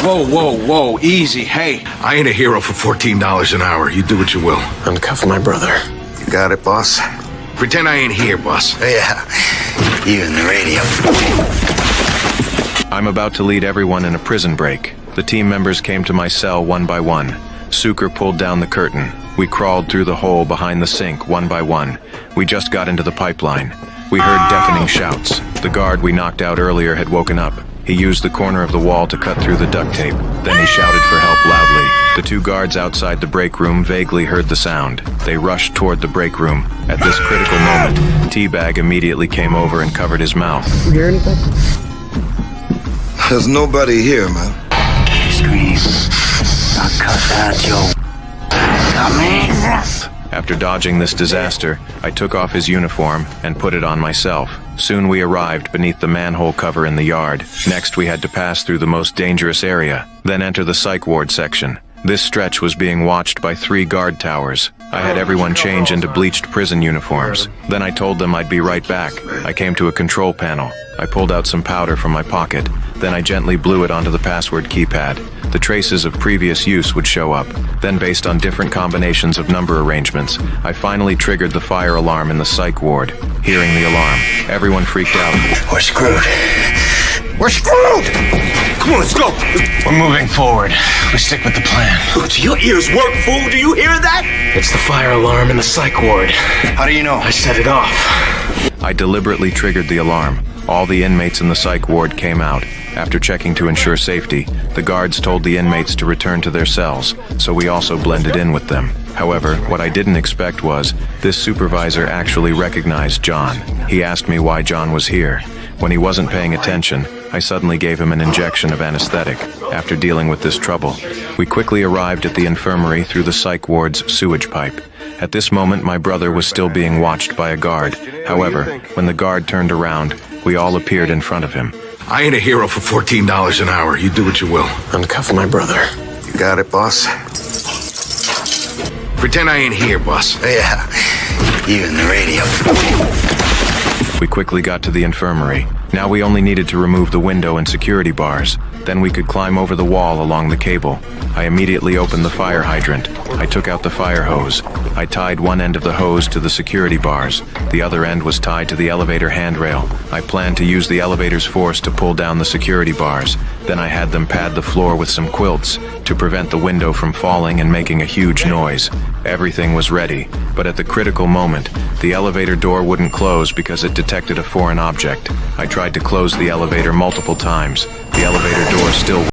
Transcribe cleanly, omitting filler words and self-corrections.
Whoa, whoa, whoa, easy. Hey, I ain't a hero for $14 an hour. You do what you will. Uncuff my brother. You got it, boss? Pretend I ain't here, boss. Yeah, even the radio. I'm about to lead everyone in a prison break. The team members came to my cell one by one. Suker pulled down the curtain. We crawled through the hole behind the sink one by one. We just got into the pipeline. We heard deafening shouts. The guard we knocked out earlier had woken up. He used the corner of the wall to cut through the duct tape. Then he shouted for help loudly. The two guards outside the break room vaguely heard the sound. They rushed toward the break room. At this critical moment, Teabag immediately came over and covered his mouth. You hear anything? There's nobody here, man. Scream. I'll cut out your... After dodging this disaster, I took off his uniform and put it on myself. Soon we arrived beneath the manhole cover in the yard. Next, we had to pass through the most dangerous area, then enter the psych ward section. This stretch was being watched by 3 guard towers. I had everyone change into bleached prison uniforms. Then I told them I'd be right back. I came to a control panel. I pulled out some powder from my pocket. Then I gently blew it onto the password keypad. The traces of previous use would show up. Then, based on different combinations of number arrangements, I finally triggered the fire alarm in the psych ward. Hearing the alarm, everyone freaked out. We're screwed. We're screwed! Come on, let's go. We're moving forward. We stick with the plan. Do your ears work, fool? Do you hear that? It's the fire alarm in the psych ward. How do you know? I set it off. I deliberately triggered the alarm. All the inmates in the psych ward came out. After checking to ensure safety, the guards told the inmates to return to their cells, so we also blended in with them. However, what I didn't expect was, this supervisor actually recognized John. He asked me why John was here. When he wasn't paying attention, I suddenly gave him an injection of anesthetic. After dealing with this trouble, we quickly arrived at the infirmary through the psych ward's sewage pipe. At this moment, my brother was still being watched by a guard. However, when the guard turned around, we all appeared in front of him. I ain't a hero for $14 an hour. You do what you will. Uncuff my brother. You got it, boss? Pretend I ain't here, boss. Yeah, even the radio. We quickly got to the infirmary. Now we only needed to remove the window and security bars. Then we could climb over the wall along the cable. I immediately opened the fire hydrant. I took out the fire hose. I tied one end of the hose to the security bars. The other end was tied to the elevator handrail. I planned to use the elevator's force to pull down the security bars. Then I had them pad the floor with some quilts to prevent the window from falling and making a huge noise. Everything was ready, but at the critical moment, the elevator door wouldn't close because it detected a foreign object. I tried to close the elevator multiple times. The elevator door still